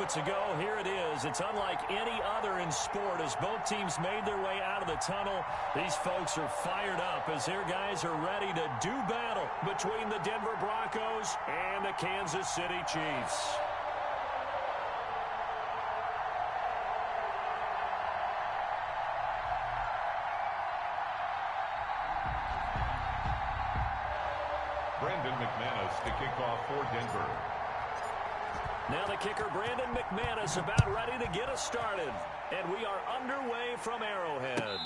moments ago. Here it is. It's unlike any other in sport as both teams made their way out of the tunnel. These folks are fired up as their guys are ready to do battle between the Denver Broncos and the Kansas City Chiefs. Brandon McManus to kick off for Denver. Now the kicker, Brandon McManus, about ready to get us started. And we are underway from Arrowhead.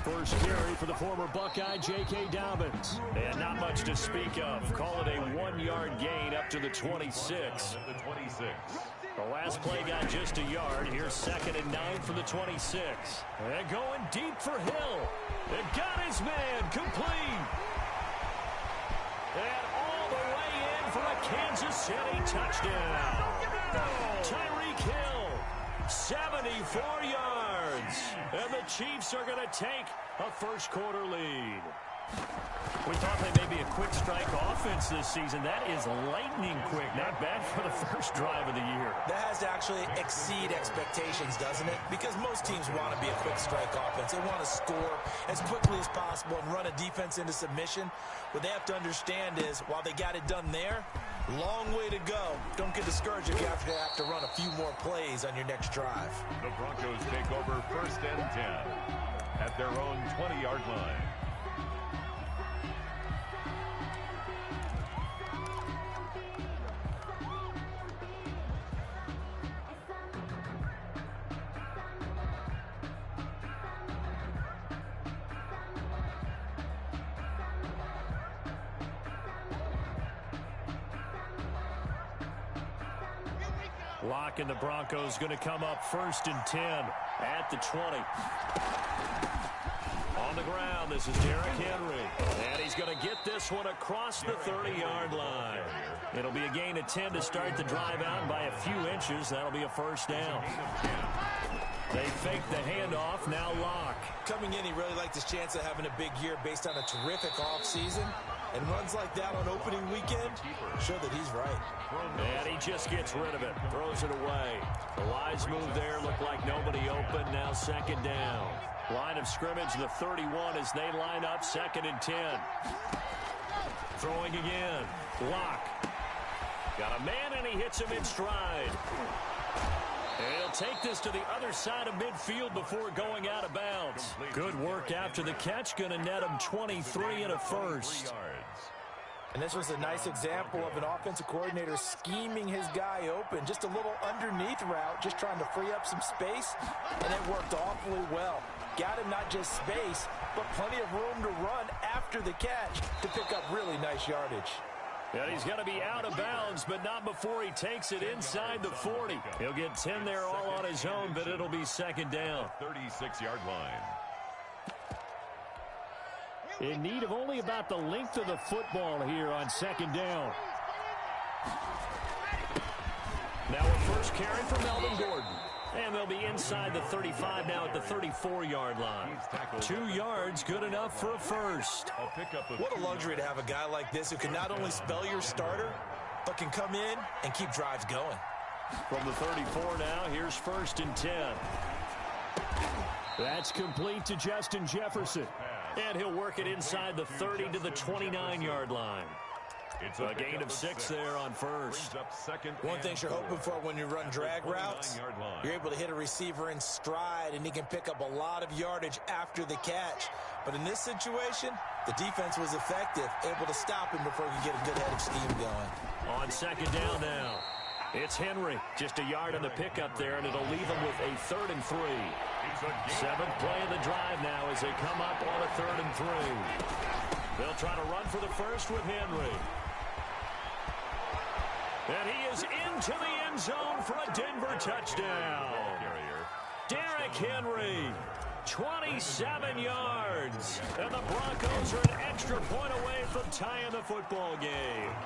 First carry for the former Buckeye, J.K. Dobbins. And not much to speak of. Call it a 1-yard gain up to the 26. The last play got just a yard. Here's 2nd and 9 for the 26. And going deep for Hill. And got his man complete. And all the way in for a Kansas City touchdown. Tyreek Hill, 74 yards. And the Chiefs are going to take a first-quarter lead. We thought they may be a quick strike offense this season. That is lightning quick. Not bad for the first drive of the year. That has to actually exceed expectations, doesn't it? Because most teams want to be a quick strike offense. They want to score as quickly as possible and run a defense into submission. What they have to understand is, while they got it done there, long way to go. Don't get discouraged if you have to run a few more plays on your next drive. The Broncos take over 1st and 10 at their own 20-yard line. Lock and the Broncos going to come up 1st and 10 at the 20. On the ground, this is Derrick Henry. And he's going to get this one across the 30-yard line. It'll be a gain of 10 to start the drive out by a few inches. That'll be a first down. They fake the handoff. Now Lock. Coming in, he really liked his chance of having a big year based on a terrific offseason. And runs like that on opening weekend show that he's right. And he just gets rid of it. Throws it away. The wise move there looked like nobody open. Now 2nd down. Line of scrimmage, the 31 as they line up 2nd and 10. Throwing again. Lock. Got a man and he hits him in stride. And he'll take this to the other side of midfield before going out of bounds. Good work after the catch. Going to net him 23 and a first. And this was a nice example of an offensive coordinator scheming his guy open. Just a little underneath route, just trying to free up some space. And it worked awfully well. Got him not just space, but plenty of room to run after the catch to pick up really nice yardage. And he's going to be out of bounds, but not before he takes it inside the 40. He'll get 10 there all on his own, but it'll be 2nd down. 36-yard line. In need of only about the length of the football here on 2nd down. Now a first carry for Melvin Gordon. And they'll be inside the 35 now at the 34-yard line. 2 yards, good enough for a first. What a luxury to have a guy like this who can not only spell your starter, but can come in and keep drives going. From the 34 now, here's 1st and 10. That's complete to Justin Jefferson. And he'll work it inside the 30 to the 29-yard line. It's A gain of 6 there on first. Brings up second One and thing you're hoping for when you run drag routes, 29-yard line. you're able to hit a receiver in stride, and he can pick up a lot of yardage after the catch. But in this situation, the defense was effective, able to stop him before he could get a good head of steam going. On second down now, it's Henry. Just a yard on the pickup there, and it'll leave him with a 3rd and 3. Seventh play of the drive now as they come up on a 3rd and 3. They'll try to run for the first with Henry. And he is into the end zone for a Denver touchdown. Derrick Henry, 27 yards. And the Broncos are an extra point away from tying the football game.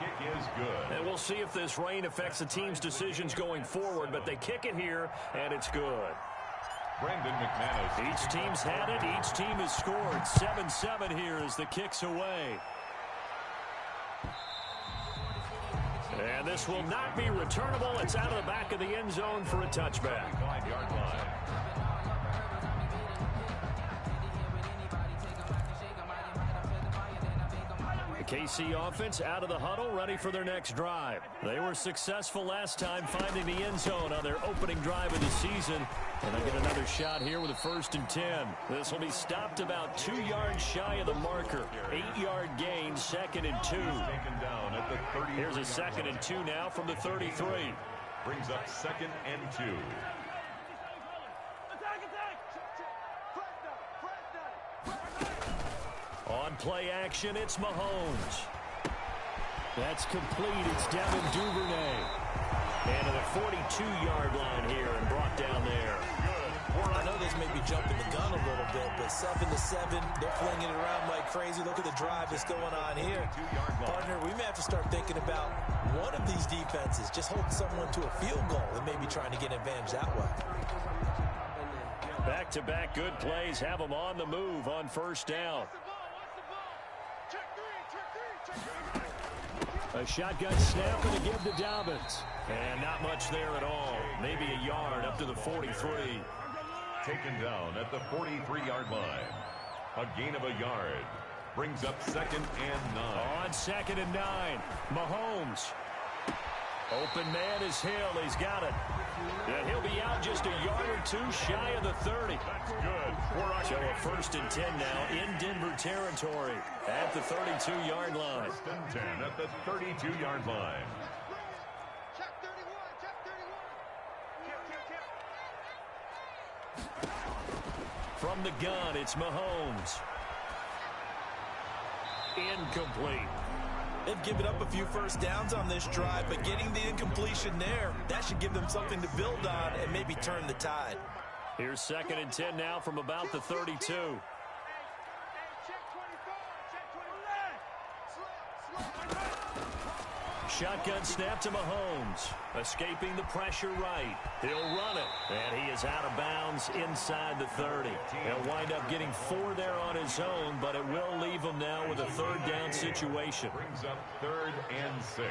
The kick is good. And we'll see if this rain affects the team's decisions going forward, but they kick it here, and it's good. Brandon McManus. Each team's had it. Each team has scored. 7-7 here as the kick's away. And this will not be returnable. It's out of the back of the end zone for a touchback. 5-yard line. The KC offense out of the huddle, ready for their next drive. They were successful last time finding the end zone on their opening drive of the season. And they get another shot here with a 1st and 10. This will be stopped about 2 yards shy of the marker. 8-yard gain, 2nd and 2. Taken down at the 30. Here's a 2nd and 2 now from the 33. Brings up 2nd and 2. On play action, it's Mahomes. That's complete. It's Devin Duvernay. And to the 42-yard line here and brought down there. I know this may be jumping the gun a little bit, but 7-7, they're flinging it around like crazy. Look at the drive that's going on here. Partner, we may have to start thinking about one of these defenses just holding someone to a field goal and maybe trying to get an advantage that way. Back-to-back good plays have them on the move on 1st down. A shotgun snap going to give to Dobbins. And not much there at all. Maybe a yard up to the 43. Taken down at the 43-yard line. A gain of a yard. Brings up 2nd and 9. On 2nd and 9. Mahomes. Open man is Hill. He's got it. And he'll be out just a yard or 2 shy of the 30. That's good. So a 1st and 10 now in Denver territory at the 32-yard line. 1st and 10 at the 32-yard line. From the gun, it's Mahomes. Incomplete. They've given up a few 1st downs on this drive, but getting the incompletion there, that should give them something to build on and maybe turn the tide. Here's 2nd and 10 now from about the 32. Shotgun snap to Mahomes. Escaping the pressure right. He'll run it. And he is out of bounds inside the 30. He'll wind up getting 4 there on his own, but it will leave him now with a 3rd down situation. Brings up 3rd and 6.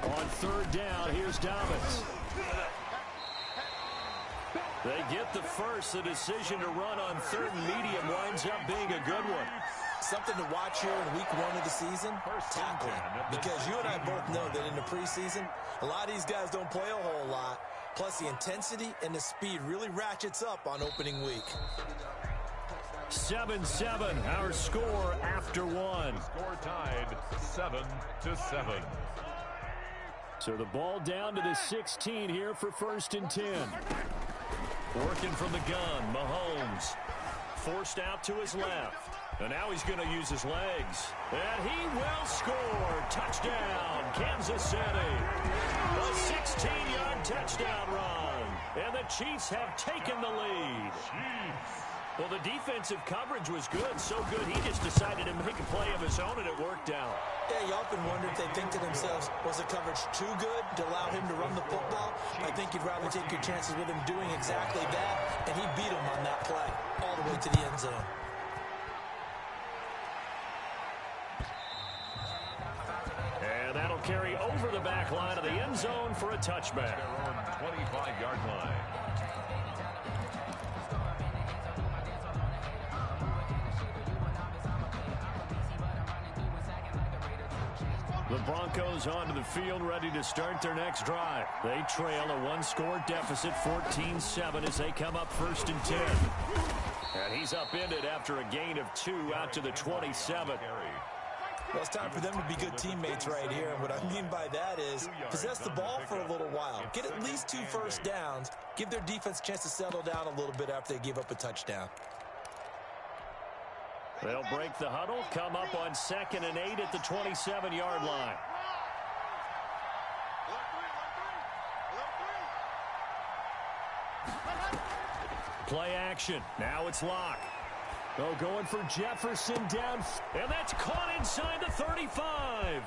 On 3rd down, here's Dobbins. They get the first. The decision to run on 3rd and medium winds up being a good one. Something to watch here in week 1 of the season, tackling. Because you and I both know that in the preseason, a lot of these guys don't play a whole lot. Plus, the intensity and the speed really ratchets up on opening week. 7-7, our score after 1. Score tied 7-7. So the ball down to the 16 here for 1st and 10. Working from the gun, Mahomes. Forced out to his left. And now he's going to use his legs. And he will score. Touchdown, Kansas City. A 16-yard touchdown run. And the Chiefs have taken the lead. Well, the defensive coverage was good. So good, he just decided to make a play of his own, and it worked out. Yeah, you often wonder if they think to themselves, was the coverage too good to allow him to run the football? I think you'd rather take your chances with him doing exactly that, and he beat him on that play all the way to the end zone. And that'll carry over the back line of the end zone for a touchback. Their own 25-yard line. Broncos onto the field, ready to start their next drive. They trail a one-score deficit, 14-7, as they come up 1st and 10. And he's upended after a gain of 2 out to the 27. Well, it's time for them to be good teammates right here. And what I mean by that is possess the ball for a little while. Get at least 2 first downs. Give their defense a chance to settle down a little bit after they give up a touchdown. They'll break the huddle, come up on 2nd and 8 at the 27-yard line. Play action. Now it's Locke. Oh, going for Jefferson down. And that's caught inside the 35.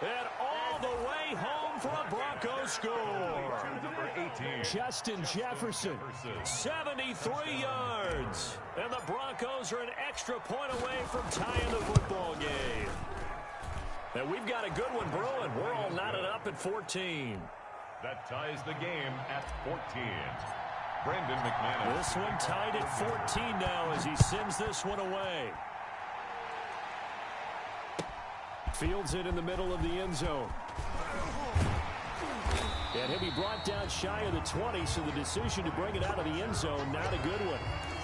And all the way home for a Broncos score. Number 18. Justin Jefferson, 73 yards. And the Broncos are an extra point away from tying the football game. And we've got a good one brewing. We're all knotted up at 14. That ties the game at 14. Brandon McManus. This one tied at 14 now as he sends this one away. Fields it in the middle of the end zone. And he'll be brought down shy of the 20, so the decision to bring it out of the end zone, not a good one.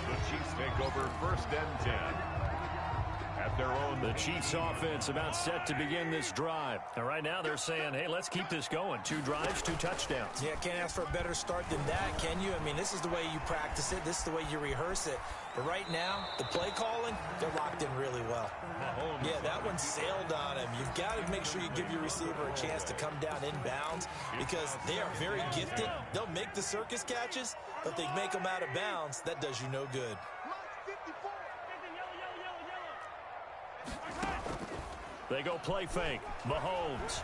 The Chiefs take over 1st and 10. At their own. The Chiefs offense about set to begin this drive. And right now they're saying, hey, let's keep this going. 2 drives, 2 touchdowns. Yeah, can't ask for a better start than that, can you? I mean, this is the way you practice it. This is the way you rehearse it. But right now, the play calling, they're locked in really well. Yeah, that one sailed on him. You've got to make sure you give your receiver a chance to come down inbounds because they are very gifted. They'll make the circus catches, but if they make them out of bounds, that does you no good. They go play fake. Mahomes.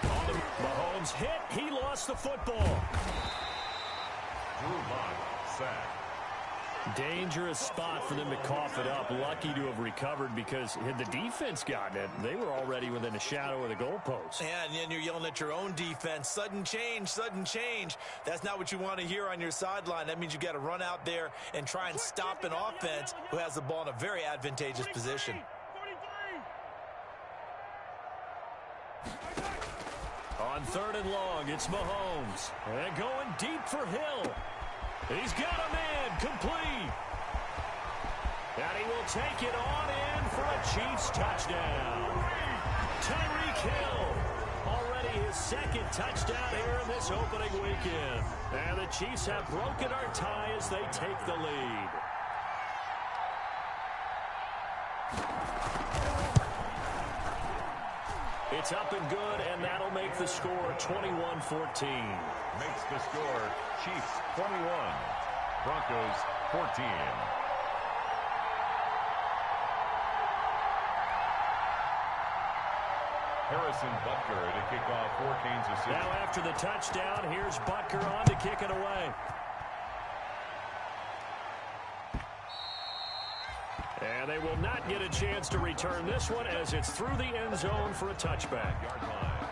Mahomes hit. He lost the football. Drew Lock sack. Dangerous spot for them to cough it up. Lucky to have recovered because had the defense gotten it, they were already within a shadow of the goalpost. Yeah, and then you're yelling at your own defense. Sudden change, sudden change. That's not what you want to hear on your sideline. That means you got to run out there and try and stop an offense who has the ball in a very advantageous position. On 3rd and long, it's Mahomes. And going deep for Hill. He's got a man complete. And he will take it on in for a Chiefs touchdown. Tyreek Hill, already his 2nd touchdown here in this opening weekend. And the Chiefs have broken our tie as they take the lead. It's up and good, and that'll make the score 21-14. Makes the score Chiefs 21, Broncos 14. Harrison Butker to kick off for Kansas City. Now after the touchdown, here's Butker on to kick it away. And they will not get a chance to return this one as it's through the end zone for a touchback. Yard line.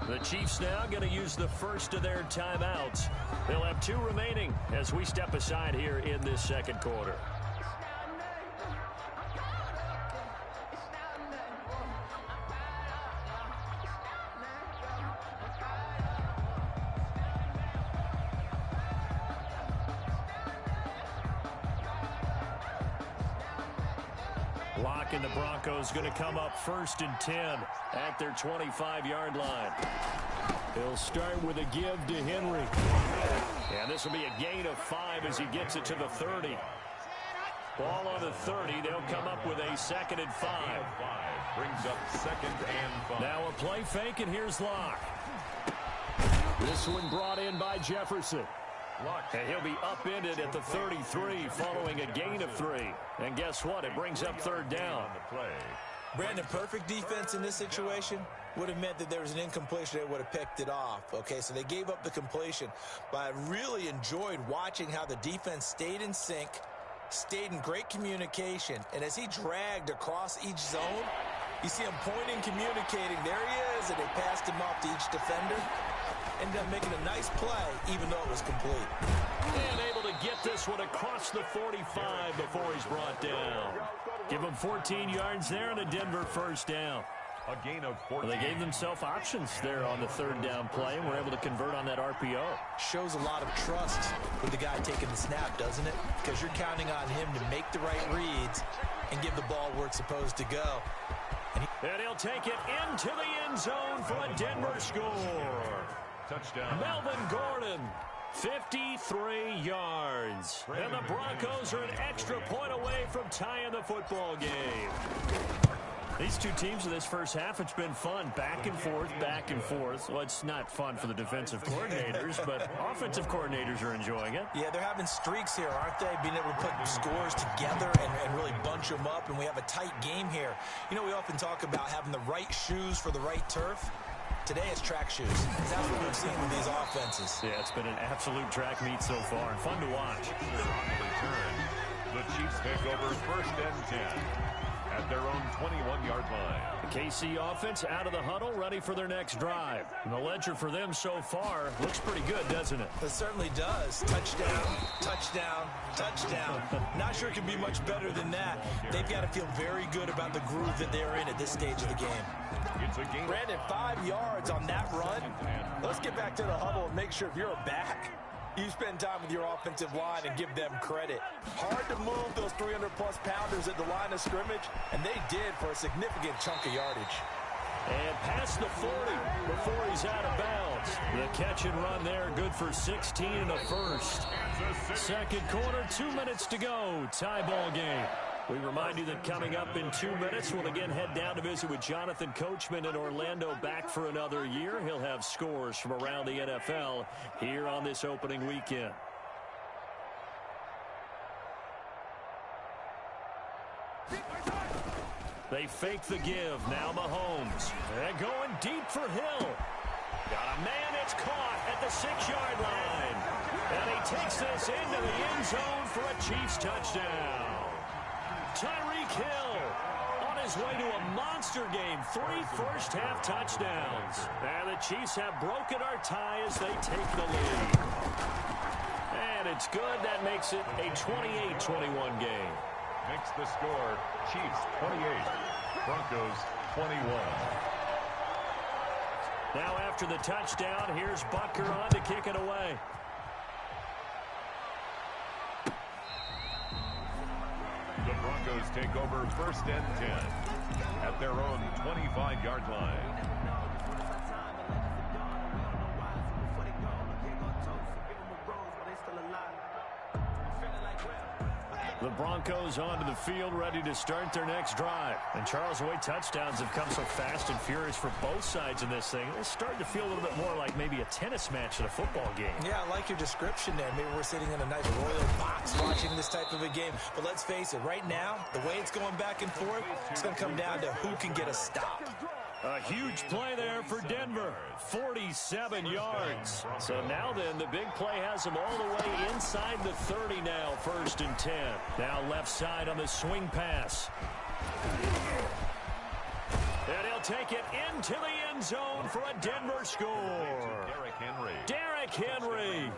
The Chiefs now going to use the first of their timeouts. They'll have 2 remaining as we step aside here in this 2nd quarter. Locke and the Broncos going to come up 1st and 10 at their 25-yard line. He'll start with a give to Henry. And this will be a gain of 5 as he gets it to the 30. Ball on the 30. They'll come up with a 2nd and 5. Brings up 2nd and 5. Now a play fake, and here's Locke. This one brought in by Jefferson. And he'll be upended at the 33 following a gain of 3. And guess what? It brings up 3rd down. Brandon, perfect defense in this situation would have meant that there was an incompletion. They would have picked it off. Okay, so they gave up the completion. But I really enjoyed watching how the defense stayed in sync, stayed in great communication. And as he dragged across each zone, You see him pointing, communicating. There he is, and they passed him off to each defender. Ended up making a nice play, even though it was complete. And able to get this one across the 45 before he's brought down. Give him 14 yards there and a Denver first down. A gain of 14. Well, they gave themselves options there on the third down play and were able to convert on that RPO. Shows a lot of trust with the guy taking the snap, doesn't it? Because you're counting on him to make the right reads and give the ball where it's supposed to go. And he'll take it into the end zone for a Denver score. Touchdown. Melvin Gordon, 53 yards. And the Broncos are an extra point away from tying the football game. These two teams in this first half, it's been fun. Back and forth, back and forth. Well, it's not fun for the defensive coordinators, but offensive coordinators are enjoying it. Yeah, they're having streaks here, aren't they? Being able to put scores together and really bunch them up, and we have a tight game here. You know, we often talk about having the right shoes for the right turf. Today it's track shoes. That's what we've seen with these offenses. Yeah, it's been an absolute track meet so far. Fun to watch. The Chiefs take over first and 10 at their own 21-yard line. The KC offense out of the huddle, ready for their next drive. And the ledger for them so far looks pretty good, doesn't it? It certainly does. Touchdown, touchdown, touchdown. Not sure it can be much better than that. They've got to feel very good about the groove that they're in at this stage of the game. It's a game. Brandon, 5 yards on that run. Let's get back to the huddle and make sure if you're a back, you spend time with your offensive line and give them credit. Hard to move those 300-plus pounders at the line of scrimmage, and they did for a significant chunk of yardage. And past the 40 before he's out of bounds. The catch and run there, good for 16 and a first. Second quarter, 2 minutes to go. Tie ball game. We remind you that coming up in 2 minutes, we'll again head down to visit with Jonathan Coachman in Orlando, back for another year. He'll have scores from around the NFL here on this opening weekend. They fake the give. Now Mahomes. They're going deep for Hill. Got a man. It's caught at the 6-yard line. And he takes this into the end zone for a Chiefs touchdown. Tyreek Hill on his way to a monster game. 3 first-half touchdowns. And the Chiefs have broken our tie as they take the lead. And it's good. That makes it a 28-21 game. Makes the score Chiefs 28, Broncos 21. Now after the touchdown, here's Butker on to kick it away. The Broncos take over first and 10 at their own 25-yard line. The Broncos onto the field, ready to start their next drive. And Charles, the way touchdowns have come so fast and furious for both sides in this thing, it's starting to feel a little bit more like maybe a tennis match at a football game. Yeah, I like your description there. Maybe we're sitting in a nice royal box watching this type of a game. But let's face it, right now, the way it's going back and forth, it's going to come down to who can get a stop. A huge play there for Denver, 47 yards. So now then, the big play has them all the way inside the 30 now, first and 10. Now left side on the swing pass. And he'll take it into the end zone for a Denver score. Derrick Henry.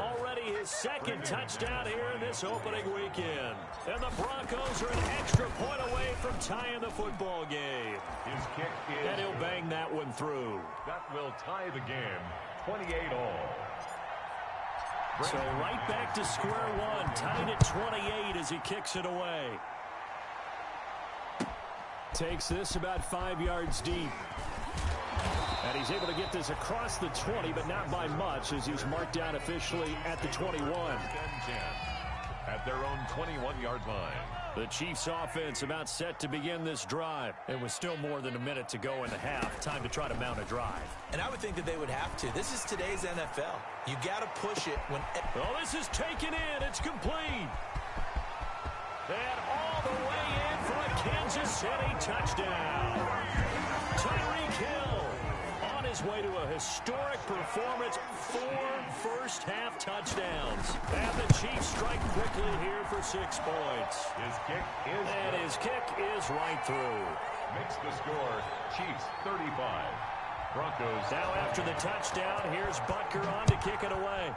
Already his second touchdown here in this opening weekend. And the Broncos are an extra point away from tying the football game. His kick is... And he'll bang that one through. That will tie the game, 28 all. So right back to square one, tied at 28 as he kicks it away. Takes this about 5 yards deep. And he's able to get this across the 20, but not by much, as he's marked down officially at the 21. At their own 21-yard line. The Chiefs offense about set to begin this drive. It was still more than a minute to go in the half. Time to try to mount a drive. And I would think that they would have to. This is today's NFL. You got to push it when... Oh, this is taken in. It's complete. And all the way in for a Kansas City touchdown. Tyreek Hill on his way to a historic performance. 4 first-half touchdowns. And the Chiefs strike quickly here for 6 points. His kick is... And his kick is right through. Makes the score Chiefs 35. Broncos. Now after the touchdown, here's Butker on to kick it away.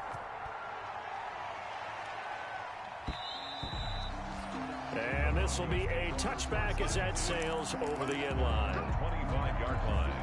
And this will be a touchback as that sails over the end line. 25-yard line.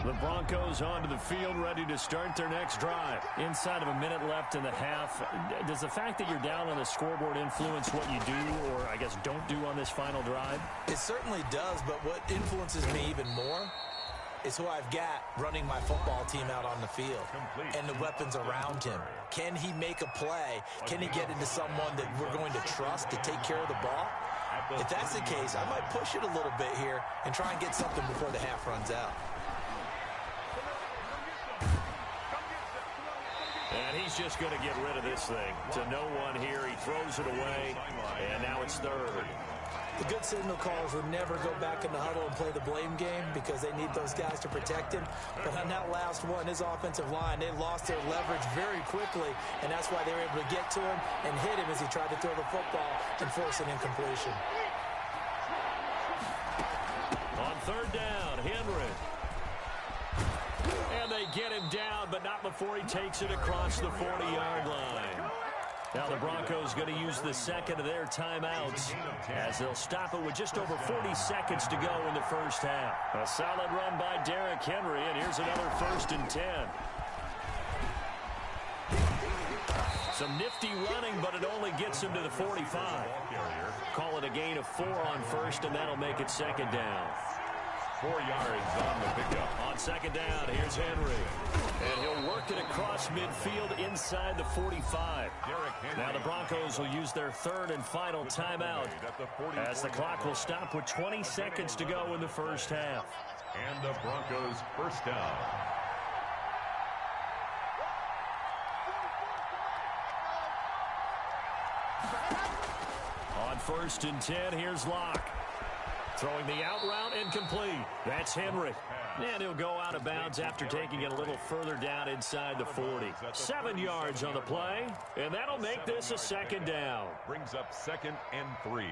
The Broncos onto the field, ready to start their next drive. Inside of a minute left in the half, does the fact that you're down on the scoreboard influence what you do, or I guess don't do on this final drive? It certainly does, but what influences me even more is who I've got running my football team out on the field and the weapons around him. Can he make a play? Can he get into someone that we're going to trust to take care of the ball? If that's the case, I might push it a little bit here and try and get something before the half runs out. And he's just going to get rid of this thing. To no one here. He throws it away, and now it's third. The good signal callers would never go back in the huddle and play the blame game because they need those guys to protect him. But on that last one, his offensive line, they lost their leverage very quickly, and that's why they were able to get to him and hit him as he tried to throw the football and force an incompletion. On third down, Henry. And they get him down, but not before he takes it across the 40-yard line. Now the Broncos going to use the second of their timeouts as they'll stop it with just over 40 seconds to go in the first half. A solid run by Derrick Henry, and here's another 1st and 10. Some nifty running, but it only gets him to the 45. Call it a gain of 4 on first, and that'll make it 2nd down. 4 yards on the pickup. On 2nd down, here's Henry. And he'll work it across midfield inside the 45. Now the Broncos will use their 3rd and final timeout as the clock will stop with 20 seconds to go in the first half. And the Broncos 1st down. On 1st and 10, here's Locke. Throwing the out route incomplete. That's Henry. And he'll go out of bounds after taking it a little further down inside the 40. 7 yards on the play, and that'll make this a 2nd down. Brings up 2nd and 3.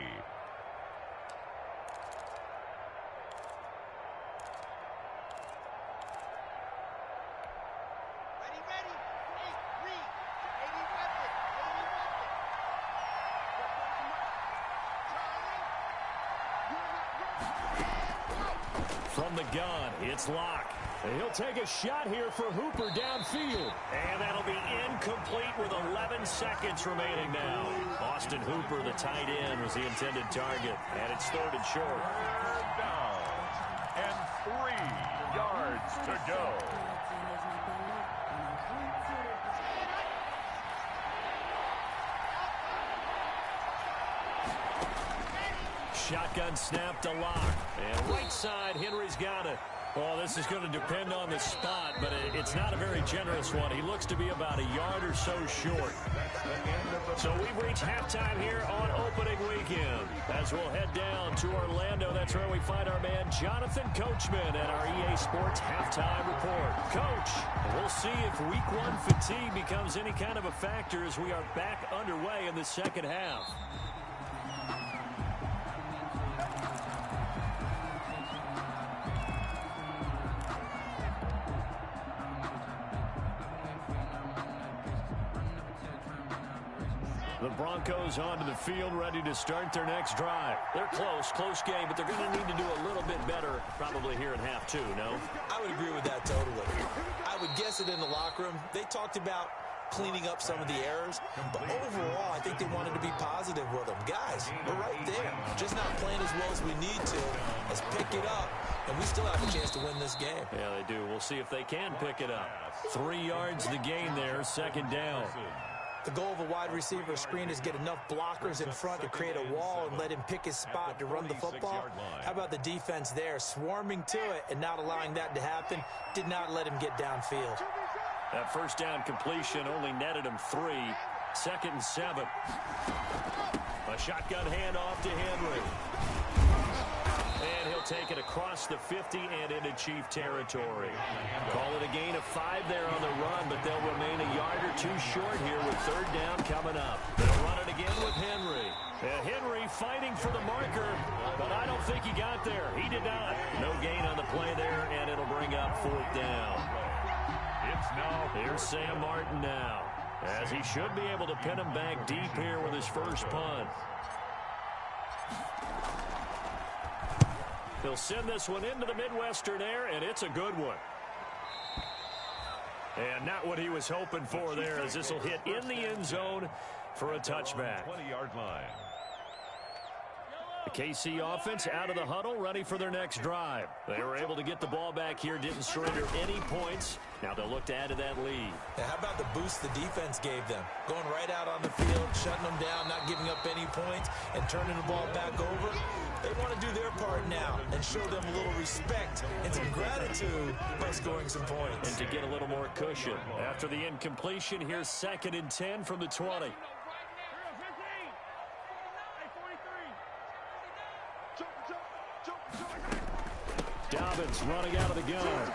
From the gun, it's Locke. He'll take a shot here for Hooper downfield. And that'll be incomplete with 11 seconds remaining now. Austin Hooper, the tight end, was the intended target. And it's 3rd and short. 3rd down. And 3 yards to go. Shotgun snap to Locke. And right side, Henry's got it. Well, this is going to depend on the spot, but it's not a very generous one. He looks to be about a yard or so short. So we've reached halftime here on opening weekend. As we'll head down to Orlando, that's where we find our man Jonathan Coachman at our EA Sports Halftime Report. Coach, we'll see if Week 1 fatigue becomes any kind of a factor as we are back underway in the second half. The Broncos onto the field, ready to start their next drive. They're close game, but they're going to need to do a little bit better probably here in half 2, no? I would agree with that totally. I would guess it in the locker room. They talked about cleaning up some of the errors, but overall, I think they wanted to be positive with them. Guys, we're right there. Just not playing as well as we need to. Let's pick it up, and we still have a chance to win this game. Yeah, they do. We'll see if they can pick it up. 3 yards to gain there, 2nd down. The goal of a wide receiver screen is get enough blockers in front to create a wall and let him pick his spot to run the football. How about the defense there, swarming to it and not allowing that to happen? Did not let him get downfield. That 1st down completion only netted him 3. 2nd and 7. A shotgun handoff to Henry. And he'll take it across the 50 and into Chief territory. Call it a gain of 5 there on the run, but they'll remain a yard or two short here with third down coming up. They'll run it again with Henry. Henry fighting for the marker, but I don't think he got there. He did not. No gain on the play there, and it'll bring up fourth down. It's now Here's Sam Martin now, as he should be able to pin him back deep here with his first punt. He'll send this one into the Midwestern air, and it's a good one. And not what he was hoping for there, as this will hit in the end zone for a touchback. 20-yard line. The KC offense out of the huddle, ready for their next drive. They were able to get the ball back here, didn't surrender any points. Now they'll look to add to that lead. Now, how about the boost the defense gave them? Going right out on the field, shutting them down, not giving up any points, and turning the ball back over. They want to do their part now and show them a little respect and some gratitude by scoring some points. And to get a little more cushion. After the incompletion, here's 2nd and 10 from the 20. Dobbins running out of the gun.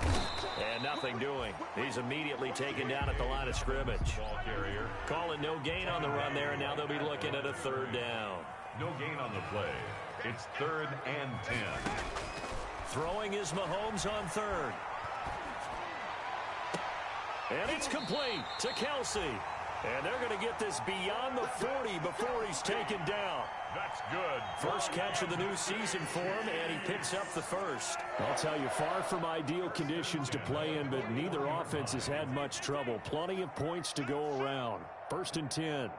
And nothing doing. He's immediately taken down at the line of scrimmage. Ball carrier. Call it no gain on the run there, and now they'll be looking at a third down. No gain on the play. It's 3rd and 10. Throwing is Mahomes on third. And it's complete to Kelsey. And they're going to get this beyond the 40 before he's taken down. That's good. First catch of the new season for him, and he picks up the first. I'll tell you, far from ideal conditions to play in, but neither offense has had much trouble. Plenty of points to go around. 1st and 10.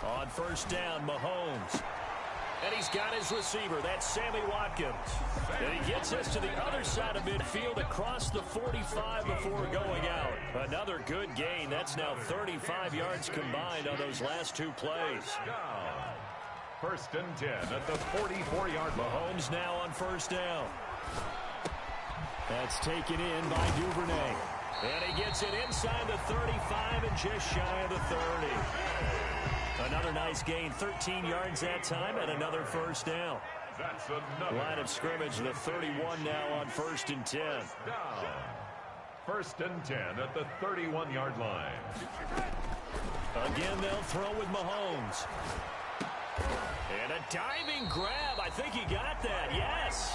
On first down, Mahomes. And he's got his receiver. That's Sammy Watkins. And he gets us to the other side of midfield across the 45 before going out. Another good gain. That's now 35 yards combined on those last 2 plays. Down. 1st and 10 at the 44-yard line. Mahomes now on first down. That's taken in by Duvernay. And he gets it inside the 35 and just shy of the 30. Another nice gain, 13 yards that time, and another first down. That's another. Line of scrimmage, the 31 now on 1st and 10. Down. 1st and 10 at the 31-yard line. Again, they'll throw with Mahomes. And a diving grab. I think he got that. Yes.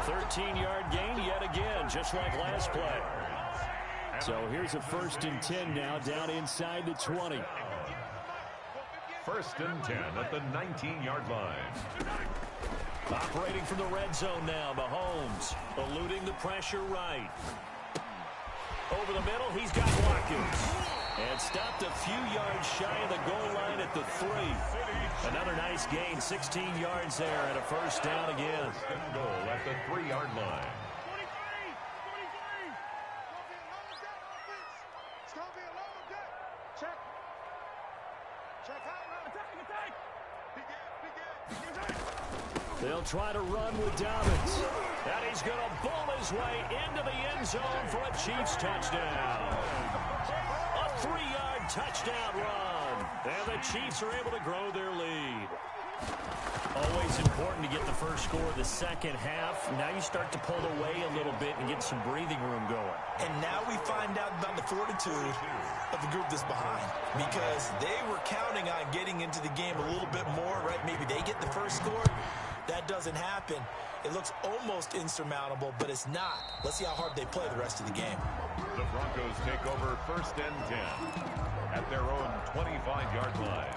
13-yard gain yet again, just like last play. So here's a 1st and 10 now, down inside the 20. 1st and 10 at the 19-yard line. Operating from the red zone now, Mahomes eluding the pressure right. Over the middle, he's got Watkins. And stopped a few yards shy of the goal line at the 3. Another nice gain, 16 yards there, and a first down again. Goal at the 3-yard line. They'll try to run with Dobbins. And he's going to bull his way into the end zone for a Chiefs touchdown. A 3-yard touchdown run. And the Chiefs are able to grow their lead. Always important to get the first score of the second half. Now you start to pull away a little bit and get some breathing room going. And now we find out about the fortitude of the group that's behind, because they were counting on getting into the game a little bit more, right? Maybe they get the first score. That doesn't happen. It looks almost insurmountable, but it's not. Let's see how hard they play the rest of the game. The Broncos take over 1st and 10 at their own 25-yard line.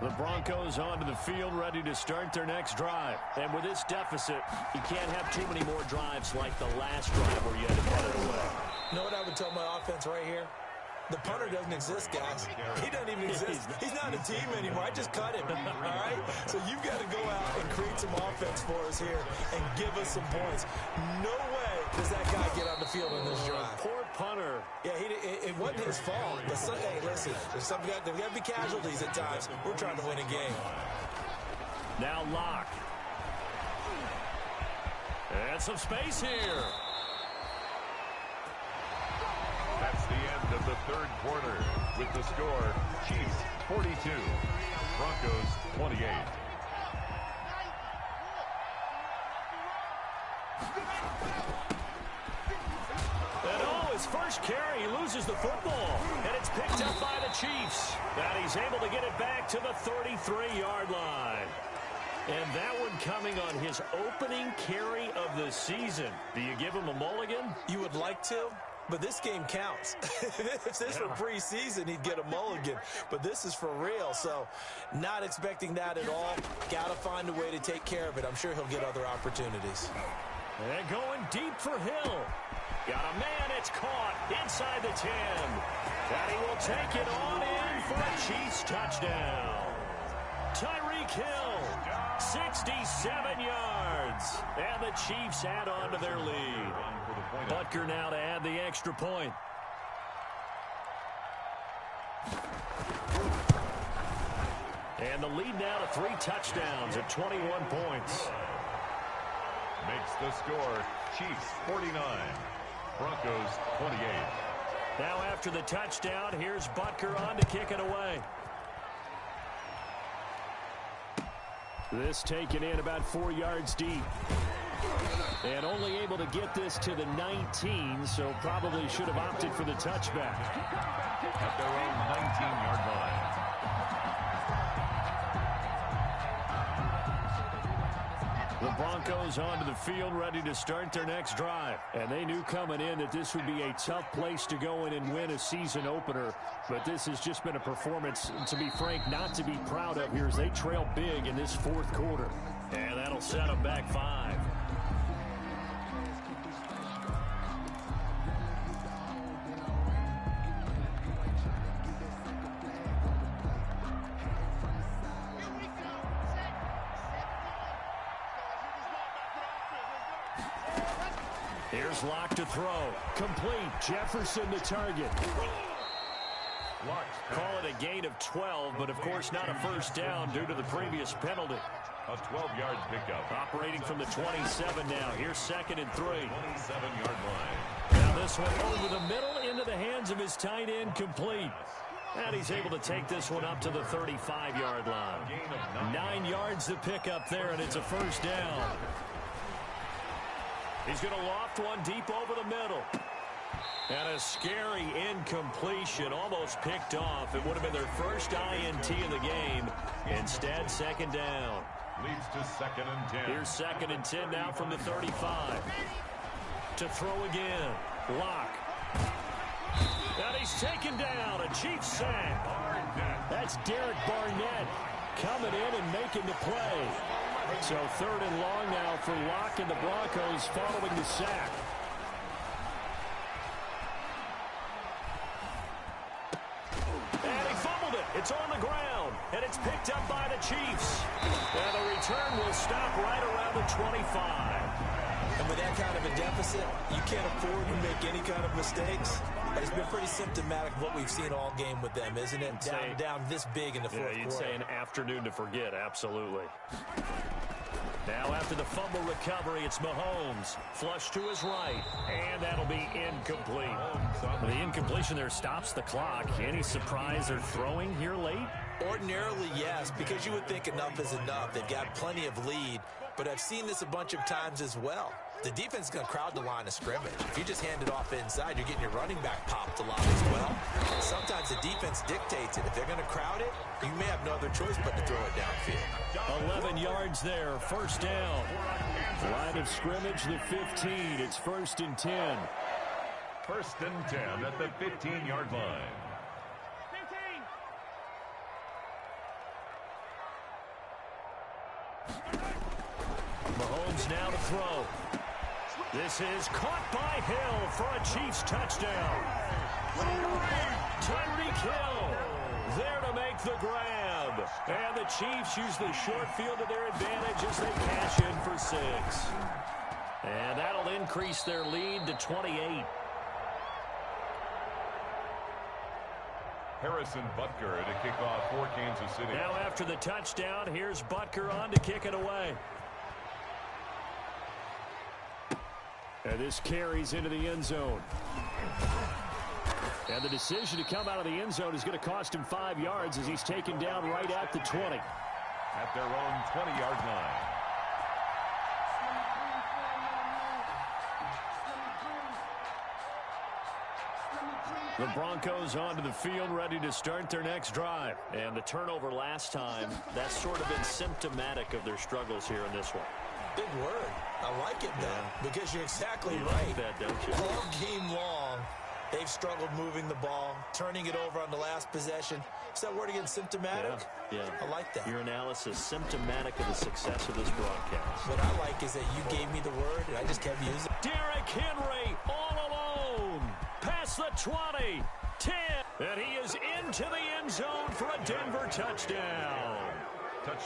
The Broncos onto the field, ready to start their next drive. And with this deficit, you can't have too many more drives like the last drive where you had to put it away. You know what I would tell my offense right here? The punter doesn't exist, guys. He doesn't even exist. He's not a team anymore. I just cut him, all right? So you've got to go out and create some offense for us here and give us some points. No way does that guy get on the field in this drive. Poor punter. Yeah, it wasn't his fault. But hey, listen, there's got to be casualties at times. We're trying to win a game. Now Locke. And some space here. That's the end of the third quarter with the score Chiefs 42, Broncos 28. His first carry, he loses the football, and it's picked up by the Chiefs. And he's able to get it back to the 33-yard line. And that one coming on his opening carry of the season. Do you give him a mulligan? You would like to, but this game counts. If this were preseason, he'd get a mulligan. But this is for real, so not expecting that at all. Got to find a way to take care of it. I'm sure he'll get other opportunities. And going deep for Hill. Got a man, it's caught inside the 10. And he will take it on in for a Chiefs touchdown. Tyreek Hill, 67 yards. And the Chiefs add on to their lead. Butker now to add the extra point. And the lead now to 3 touchdowns at 21 points. Makes the score Chiefs 49. Broncos 28. Now after the touchdown, here's Butker on to kick it away. This taken in about 4 yards deep. And only able to get this to the 19, so probably should have opted for the touchback. At their own 19-yard line. The Broncos onto the field ready to start their next drive. And they knew coming in that this would be a tough place to go in and win a season opener. But this has just been a performance, to be frank, not to be proud of here as they trail big in this fourth quarter. And that'll set them back 5. Here's Locke to throw. Complete. Jefferson to target. Call it a gain of 12, but of course not a first down due to the previous penalty. A 12-yard pickup. Operating from the 27 now. Here's 2nd and 3. 27-yard line. Now this one over the middle into the hands of his tight end, complete. And he's able to take this one up to the 35-yard line. 9 yards to pick up there, and it's a first down. He's going to loft one deep over the middle. And a scary incompletion, almost picked off. It would have been their first INT of the game. Instead, 2nd down. Leads to 2nd and 10. Here's 2nd and 10 now from the 35. To throw again. Locke. And he's taken down. A Chiefs sack. That's Derek Barnett coming in and making the play. So 3rd and long now for Locke and the Broncos following the sack. And he fumbled it. It's on the ground. And it's picked up by the Chiefs. And the return will stop right around the 25. And with that kind of a deficit, you can't afford to make any kind of mistakes. But it's been pretty symptomatic of what we've seen all game with them, isn't it? Down this big in the fourth quarter. You'd say an afternoon to forget, absolutely. Now after the fumble recovery, it's Mahomes. Flush to his right, and that'll be incomplete. The incompletion there stops the clock. Any surprise they're throwing here late? Ordinarily, yes, because you would think enough is enough. They've got plenty of lead, but I've seen this a bunch of times as well. The defense is going to crowd the line of scrimmage. If you just hand it off inside, you're getting your running back popped a lot as well. Sometimes the defense dictates it. If they're going to crowd it, you may have no other choice but to throw it downfield. 11 yards there, first down. Line of scrimmage, the 15. It's 1st and 10. 1st and 10 at the 15-yard line. Mahomes now to throw. This is caught by Hill for a Chiefs touchdown. Tyreek Hill there to make the grab. And the Chiefs use the short field to their advantage as they cash in for 6. And that'll increase their lead to 28. Harrison Butker to kick off for Kansas City. Now after the touchdown, here's Butker on to kick it away. And this carries into the end zone. And the decision to come out of the end zone is going to cost him 5 yards as he's taken down right at the 20. At their own 20-yard line. The Broncos onto the field, ready to start their next drive. And the turnover last time, that's sort of been symptomatic of their struggles here in this one. Big word. I like it, though, because you're exactly you right. Like that, don't you? All game long, they've struggled moving the ball, turning it over on the last possession. Is that word again, symptomatic? Yeah. I like that. Your analysis, symptomatic of the success of this broadcast. What I like is that you gave me the word, and I just kept using it. Derrick Henry all alone. Past the 20, 10, and he is into the end zone for a Denver touchdown.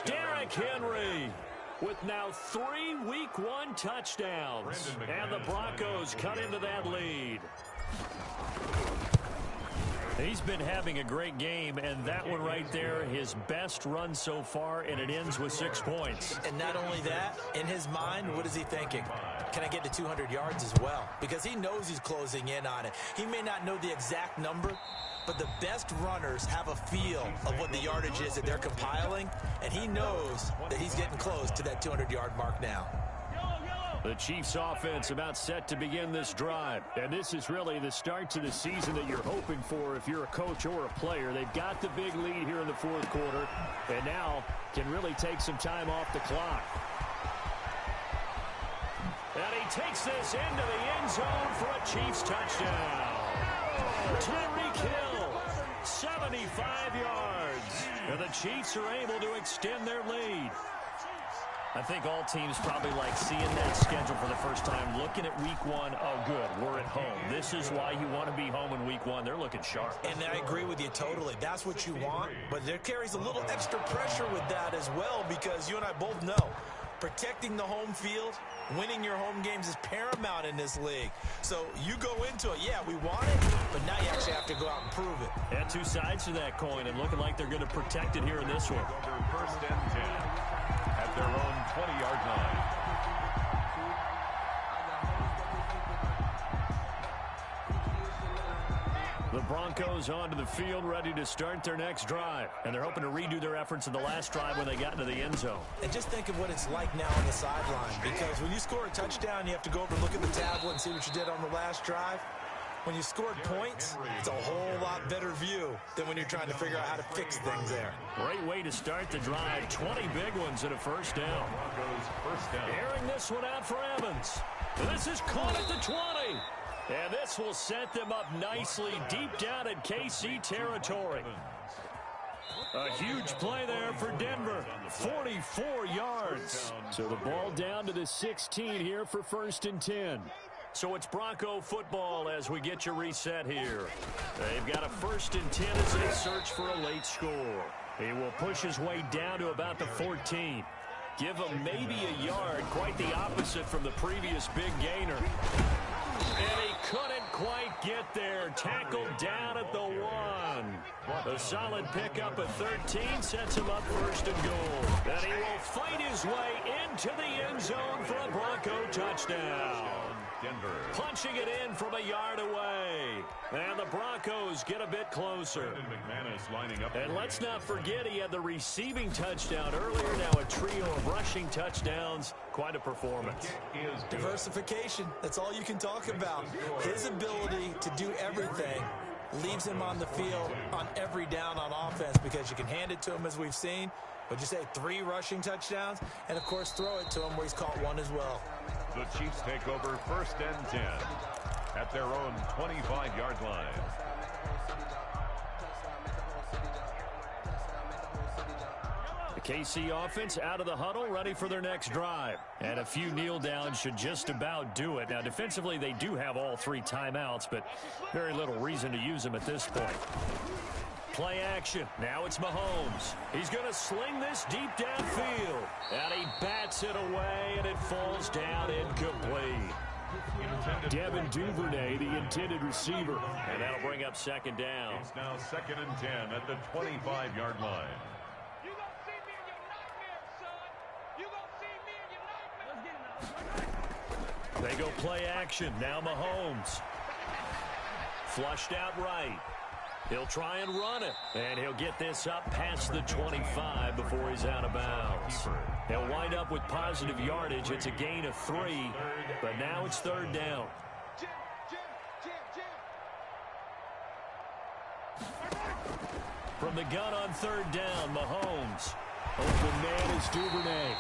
Derrick Henry with now 3 Week 1 touchdowns. And the Broncos cut into that lead. He's been having a great game, and that one right there, his best run so far, and it ends with 6 points. And not only that, in his mind, what is he thinking? Can I get to 200 yards as well? Because he knows he's closing in on it. He may not know the exact number, but the best runners have a feel of what the yardage is that they're compiling, and he knows that he's getting close to that 200-yard mark now. The Chiefs offense about set to begin this drive. And this is really the start to the season that you're hoping for if you're a coach or a player. They've got the big lead here in the fourth quarter and now can really take some time off the clock. And he takes this into the end zone for a Chiefs touchdown. Tyreek Hill, 75 yards. And the Chiefs are able to extend their lead. I think all teams probably like seeing that schedule for the first time, looking at Week 1. Oh, good, we're at home. This is why you want to be home in Week 1. They're looking sharp. And I agree with you totally. That's what you want, but there carries a little extra pressure with that as well because you and I both know protecting the home field, winning your home games is paramount in this league. So you go into it, yeah, we want it, but now you actually have to go out and prove it. And 2 sides to that coin, and looking like they're going to protect it here in this one. First and 10 at their own 20-yard line. The Broncos onto the field, ready to start their next drive. And they're hoping to redo their efforts in the last drive when they got into the end zone. And just think of what it's like now on the sideline. Because when you score a touchdown, you have to go over and look at the tablet and see what you did on the last drive. When you scored points, it's a whole lot better view than when you're trying to figure out how to fix things there. Great way to start the drive. 20 big ones and a first down. Airing this one out for Evans. This is caught at the 20. And this will set them up nicely deep down in KC territory. A huge play there for Denver. 44 yards. So the ball down to the 16 here for first and 10. So it's Bronco football as we get you reset here. They've got a first and 10 as they search for a late score. He will push his way down to about the 14. Give him maybe a yard, quite the opposite from the previous big gainer. And he couldn't quite get there. Tackled down at the 1. A solid pickup at 13 sets him up first and goal. And he will fight his way into the end zone for a Bronco touchdown. Denver. Punching it in from a yard away. And the Broncos get a bit closer. McManus lining up. And let's not forget he had the receiving touchdown earlier. Now a trio of rushing touchdowns. Quite a performance. Diversification. That's all you can talk about. His ability to do everything leaves him on the field on every down on offense because you can hand it to him as we've seen. Would you say 3 rushing touchdowns? And, of course, throw it to him where he's caught 1 as well. The Chiefs take over first and 10 at their own 25-yard line. The KC offense out of the huddle, ready for their next drive. And a few kneel downs should just about do it. Now, defensively, they do have all 3 timeouts, but very little reason to use them at this point. Play action. Now it's Mahomes. He's going to sling this deep downfield. And he bats it away, and it falls down incomplete. Devin Duvernay, the intended receiver. And that'll bring up second down. It's now second and 10 at the 25-yard line. They go play action. Now Mahomes. Flushed out right. He'll try and run it. And he'll get this up past the 25 before he's out of bounds. He'll wind up with positive yardage. It's a gain of 3, but now it's third down. From the gun on third down, Mahomes. Open man is Duvernay.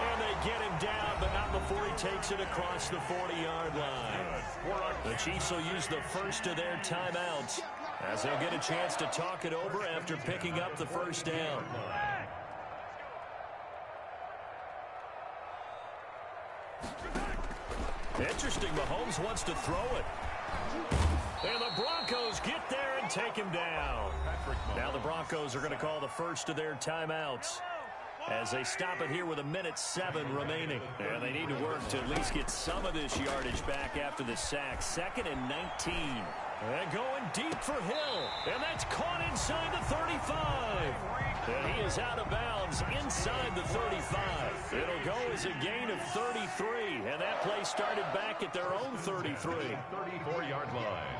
And they get him down, but not before he takes it across the 40-yard line. The Chiefs will use the first of their timeouts as they'll get a chance to talk it over after picking up the first down. Interesting, Mahomes wants to throw it. And the Broncos get there and take him down. Now the Broncos are going to call the first of their timeouts as they stop it here with 1:07 remaining. And they need to work to at least get some of this yardage back after the sack. 2nd and 19. And going deep for Hill. And that's caught inside the 35. And he is out of bounds inside the 35. It'll go as a gain of 33. And that play started back at their own 33. 34-yard line.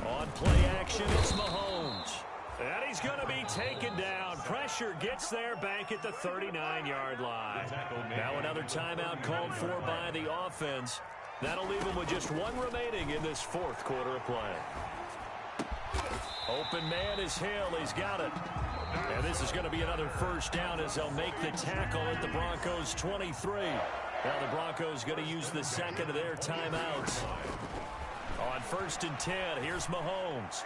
On play action, it's Mahomes. And he's going to be taken down. Pressure gets there back at the 39-yard line. Now another timeout called for by the offense. That'll leave him with just one remaining in this fourth quarter of play. Open man is Hill. He's got it. And this is going to be another first down as they'll make the tackle at the Broncos' 23. Now the Broncos going to use the second of their timeouts. On 1st and 10, here's Mahomes.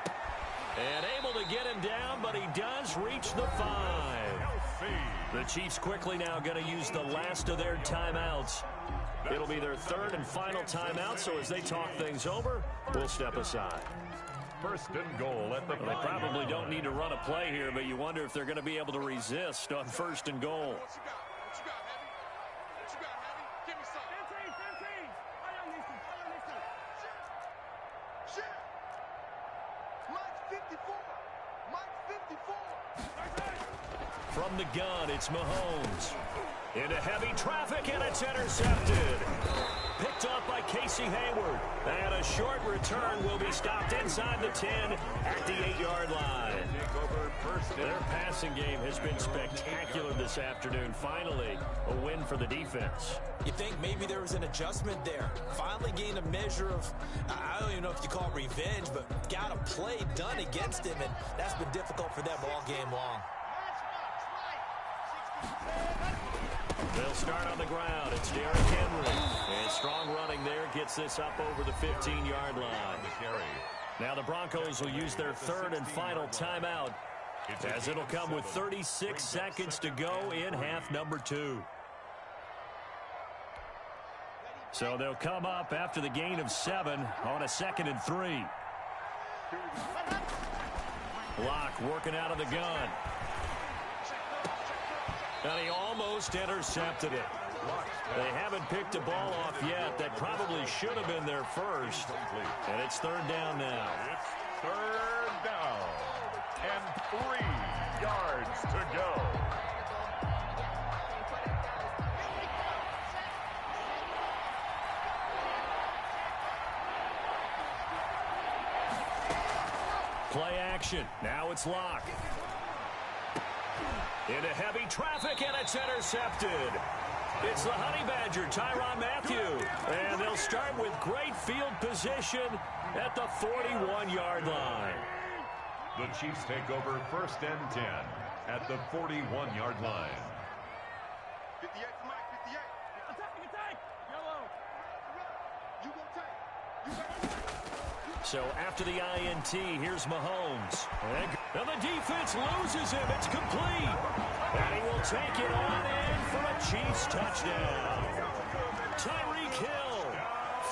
And able to get him down, but he does reach the 5. The Chiefs quickly now going to use the last of their timeouts. It'll be their third and final timeout, so as they talk things over, we'll step aside. 1st and goal at the 5. They probably don't need to run a play here, but you wonder if they're going to be able to resist on 1st and goal. From the gun, it's Mahomes. Into heavy traffic, and it's intercepted. Picked up by Casey Hayward. And a short return will be stopped inside the 10 at the 8-yard line. Their passing game has been spectacular this afternoon. Finally, a win for the defense. You think maybe there was an adjustment there. Finally gained a measure of, I don't even know if you call it revenge, but got a play done against him, and that's been difficult for them all game long. They'll start on the ground. It's Derrick Henry. And strong running there gets this up over the 15-yard line. Now the Broncos will use their third and final timeout as it'll come with 36 seconds to go in half number 2. So they'll come up after the gain of 7 on a 2nd and 3. Locke working out of the gun. And he almost intercepted it. They haven't picked a ball off yet. That probably should have been their first. And it's third down now. It's third down. And 3 yards to go. Play action. Now it's Locke. Into heavy traffic, and it's intercepted. It's the Honey Badger, Tyrann Mathieu. And they'll start with great field position at the 41-yard line. The Chiefs take over 1st and 10 at the 41-yard line. 58 to Mike, 58. Attack. Yellow. You go take. So after the INT, here's Mahomes. And the defense loses him. It's complete. And he will take it on in for a Chiefs touchdown. Tyreek Hill,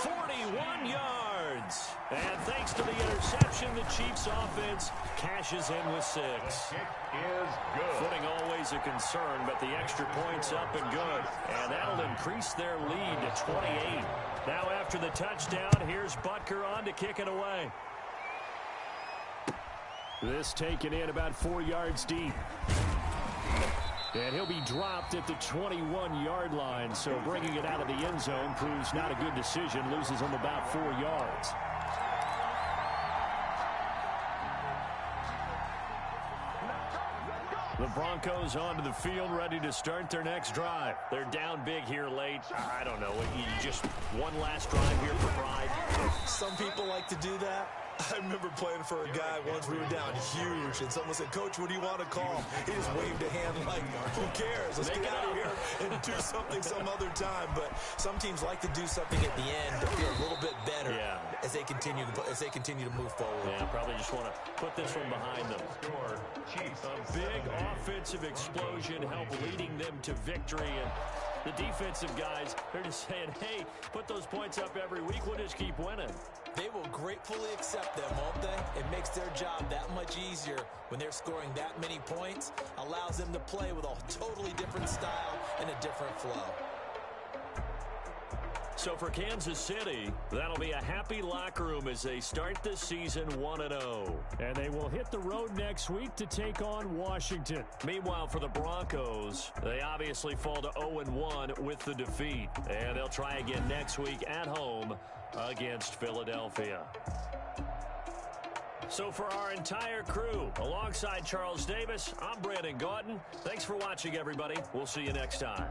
41 yards. And thanks to the interception, the Chiefs offense cashes in with 6. Kick is good. Footing always a concern, but the extra point's up and good. And that'll increase their lead to 28. Now after the touchdown, here's Butker on to kick it away. This taken in about 4 yards deep. And he'll be dropped at the 21-yard line. So bringing it out of the end zone proves not a good decision. Loses him about 4 yards. The Broncos onto the field, ready to start their next drive. They're down big here late. I don't know. Just one last drive here for pride. Some people like to do that. I remember playing for a guy once. We were down huge, and someone said, "Coach, what do you want to call?" He just waved a hand like, "Who cares? Let's get out of here and do something some other time." But some teams like to do something at the end to feel a little bit better as they continue to move forward. Yeah, probably just want to put this one behind them. A big offensive explosion helped leading them to victory, and the defensive guys, they're just saying, "Hey, put those points up every week. We'll just keep winning." They will gratefully accept them, won't they? It makes their job that much easier when they're scoring that many points. Allows them to play with a totally different style and a different flow. So for Kansas City, that'll be a happy locker room as they start this season 1-0. And they will hit the road next week to take on Washington. Meanwhile, for the Broncos, they obviously fall to 0-1 with the defeat. And they'll try again next week at home against Philadelphia. So for our entire crew, alongside Charles Davis, I'm Brandon Gaudin. Thanks for watching, everybody. We'll see you next time.